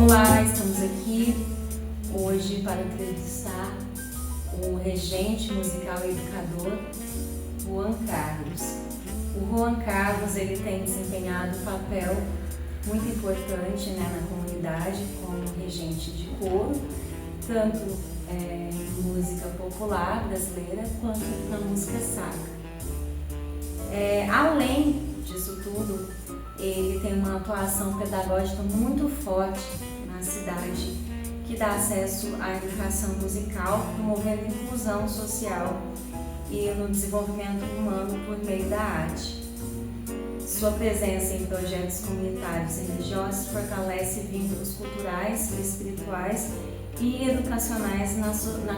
Olá, estamos aqui hoje para entrevistar o regente musical e educador, Juan Carlos. O Juan Carlos ele tem desempenhado um papel muito importante, na comunidade como regente de coro, tanto em música popular brasileira quanto na música sacra. Além disso tudo, ele tem uma atuação pedagógica muito forte na cidade, que dá acesso à educação musical, promovendo inclusão social e no desenvolvimento humano por meio da arte. Sua presença em projetos comunitários e religiosos fortalece vínculos culturais, espirituais e educacionais na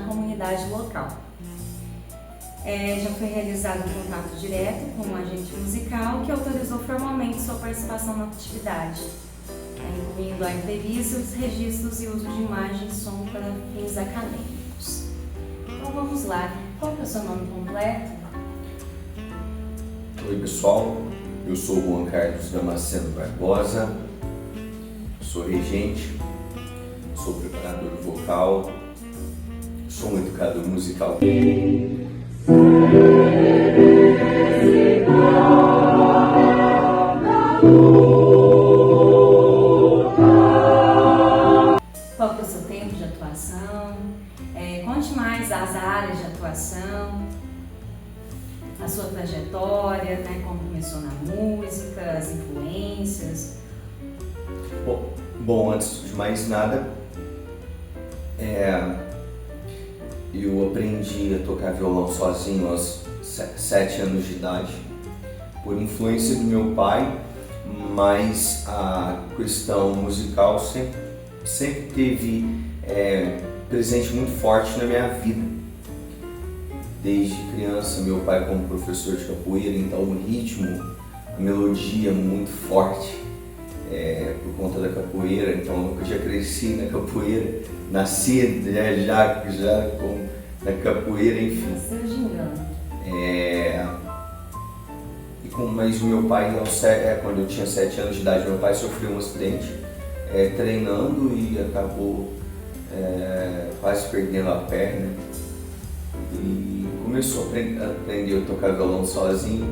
comunidade local. Já foi realizado um contato direto com um agente musical que autorizou formalmente sua participação na atividade, incluindo a entrevista, os registros e uso de imagem e som para fins acadêmicos. Então vamos lá, qual que é o seu nome completo? Oi pessoal, eu sou Juan Carlos Damasceno Barbosa, sou regente, sou preparador vocal, sou um educador musical. Qual que é o seu tempo de atuação? Conte mais as áreas de atuação, a sua trajetória, como começou na música, as influências. Bom, antes de mais nada, eu aprendi a tocar violão sozinho aos 7 anos de idade, por influência do meu pai, mas a questão musical sempre teve presente muito forte na minha vida. Desde criança, meu pai como professor de capoeira, então o ritmo, a melodia muito forte por conta da capoeira, então eu já cresci na capoeira, nasci já na capoeira, enfim. Nasceu gingando. Mas o meu pai, quando eu tinha 7 anos de idade, meu pai sofreu um acidente treinando e acabou quase perdendo a perna. E começou a aprender a tocar violão sozinho,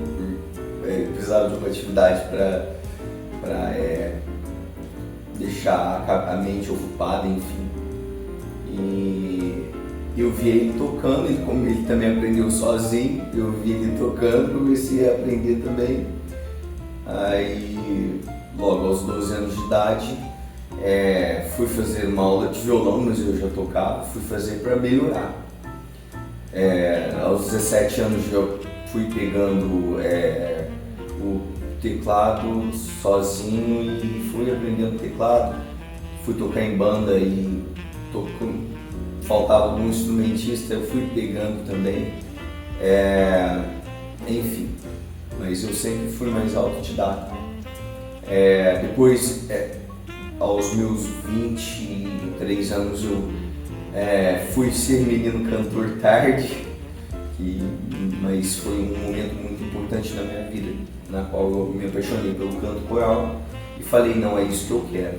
precisava de uma atividade para deixar a mente ocupada, enfim. E eu vi ele tocando, e como ele também aprendeu sozinho, eu vi ele tocando, comecei a aprender também. Aí, logo aos 12 anos de idade, fui fazer uma aula de violão, mas eu já tocava, fui fazer para melhorar. Aos 17 anos eu fui pegando o teclado sozinho e fui aprendendo teclado, fui tocar em banda e faltava algum instrumentista, eu fui pegando também, enfim, mas eu sempre fui mais autodidata. Depois, aos meus 23 anos, eu fui ser menino cantor tarde, mas foi um momento muito importante na minha vida, na qual eu me apaixonei pelo canto coral e falei, não, é isso que eu quero.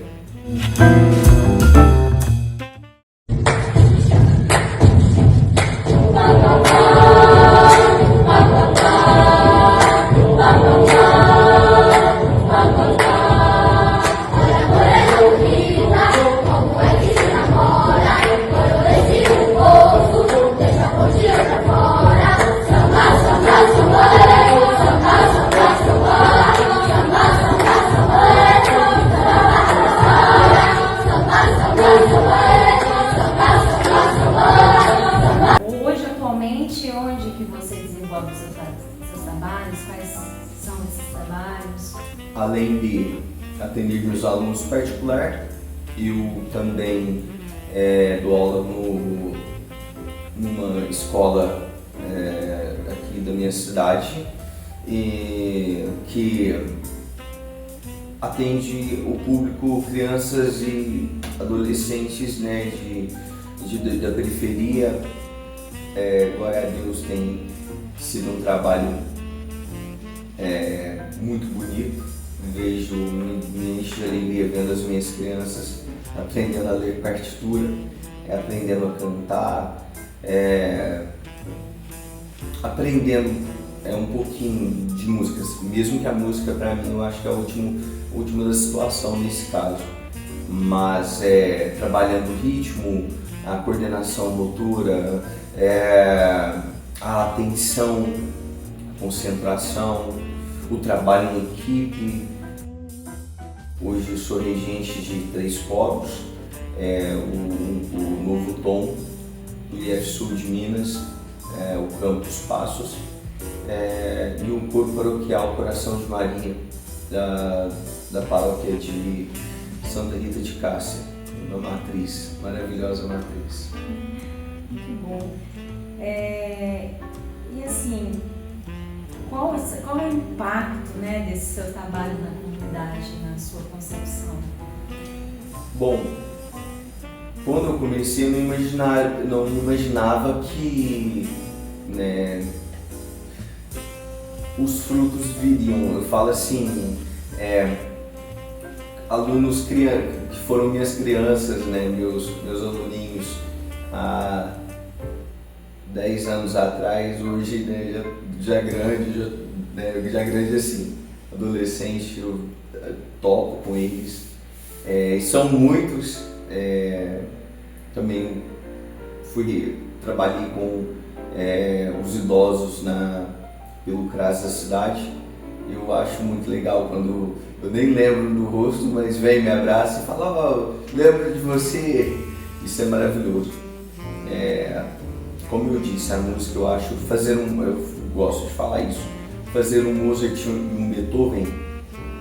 Onde que você desenvolve os seus trabalhos? Quais são esses trabalhos? Além de atender meus alunos particulares, eu também dou aula numa escola aqui da minha cidade, que atende o público crianças e adolescentes da periferia. Glória a Deus, tem sido um trabalho muito bonito. Vejo, me enche de alegria vendo as minhas crianças aprendendo a ler partitura, aprendendo a cantar, aprendendo um pouquinho de músicas, mesmo que a música para mim eu acho que é a última da situação nesse caso, mas trabalhando o ritmo, a coordenação motora, a atenção, a concentração, o trabalho em equipe. Hoje eu sou regente de 3 polos, o Novo Tom, do IF-Sul de Minas, o Campus Passos, e o Coro Paroquial Coração de Maria, da paróquia de Santa Rita de Cássia, uma matriz, maravilhosa matriz. Que bom. E assim, qual é o impacto, né, desse seu trabalho na comunidade, na sua concepção? Bom, quando eu comecei eu não imaginava que, né, os frutos viriam. Eu falo assim, alunos que foram minhas crianças, né, meus aluninhos há 10 anos atrás, hoje, né, já grande assim, adolescente, eu toco com eles, são muitos, também trabalhei com os idosos pelo CRAS da cidade. Eu acho muito legal quando eu nem lembro do rosto, mas vem, me abraça e fala, lembro de você. Isso é maravilhoso. Como eu disse, a música, eu acho, eu gosto de falar isso, fazer um Mozart e um Beethoven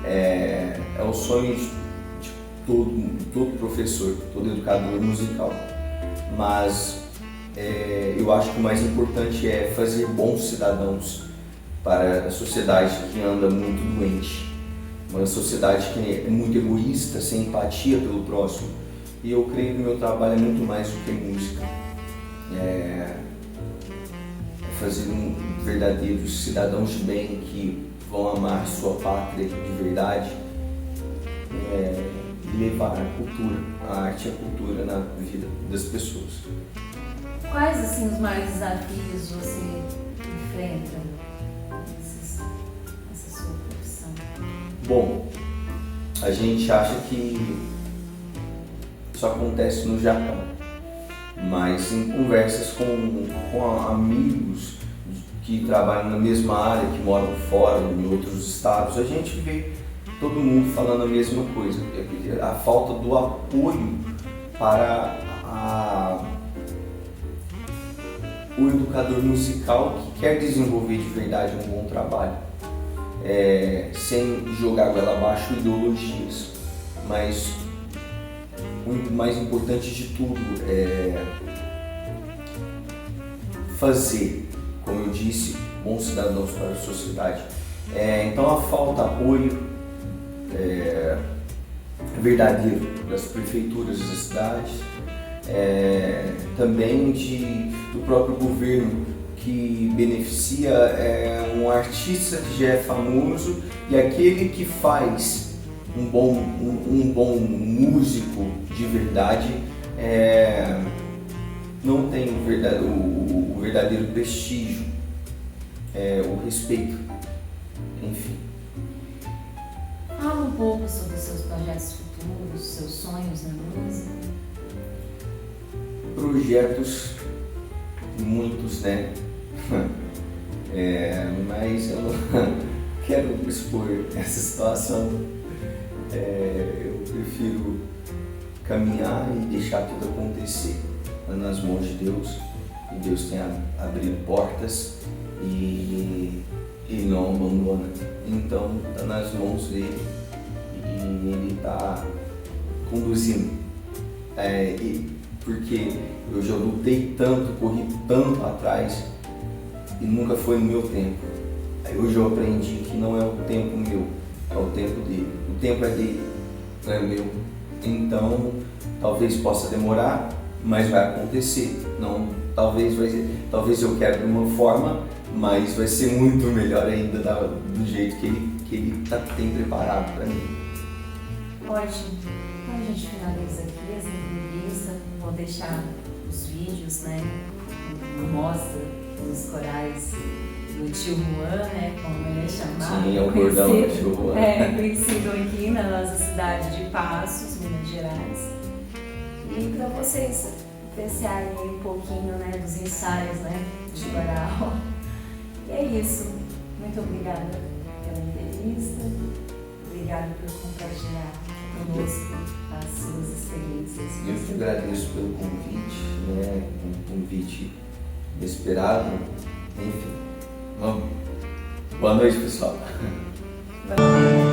é o sonho de todo professor, todo educador musical. Mas eu acho que o mais importante é fazer bons cidadãos para a sociedade que anda muito doente, uma sociedade que é muito egoísta, sem empatia pelo próximo. E eu creio que o meu trabalho é muito mais do que música. Fazer verdadeiros cidadãos de bem que vão amar sua pátria de verdade, e levar a cultura, a arte e a cultura na vida das pessoas. Quais assim os maiores desafios você enfrenta nessa sua profissão? Bom, a gente acha que isso acontece no Japão, mas em conversas com amigos que trabalham na mesma área, que moram fora, em outros estados, a gente vê todo mundo falando a mesma coisa, a falta do apoio para o educador musical que quer desenvolver de verdade um bom trabalho, sem jogar goela abaixo ideologias, mas o mais importante de tudo é fazer, como eu disse, bons cidadãos para a sociedade. Então a falta de apoio verdadeiro das prefeituras das cidades, também do próprio governo, que beneficia um artista que já é famoso, e aquele que faz um bom músico de verdade não tem o verdadeiro prestígio, o respeito, enfim. Fala um pouco sobre os seus projetos futuros, seus sonhos na música. Projetos, muitos, né? Mas eu não quero expor essa situação. Eu prefiro caminhar e deixar tudo acontecer nas mãos de Deus. E Deus tem abrido portas e Ele não abandona. Então está nas mãos dele e Ele está conduzindo. Porque eu já lutei tanto, corri tanto atrás e nunca foi no meu tempo. Hoje eu aprendi que não é o tempo meu, é o tempo dele. O tempo é dele, não é meu. Então, talvez possa demorar, mas vai acontecer. Não, talvez eu quero de uma forma, mas vai ser muito melhor ainda do jeito que ele tem preparado para mim. Ótimo. Então a gente finaliza aqui essa entrevista. Vou deixar os vídeos, né? Uma mostra dos corais do tio Juan, né? Como ele é chamado. Sim, é o bordão do tio Juan. Conhecido aqui na nossa cidade de Passos, Minas Gerais. E para vocês apreciarem um pouquinho, né, dos ensaios, né, de coral. E é isso. Muito obrigada pela entrevista. Obrigada por compartilhar conosco as suas experiências. Eu que agradeço pelo convite, né? Um convite inesperado. Enfim, vamos. Boa noite, pessoal. Boa noite.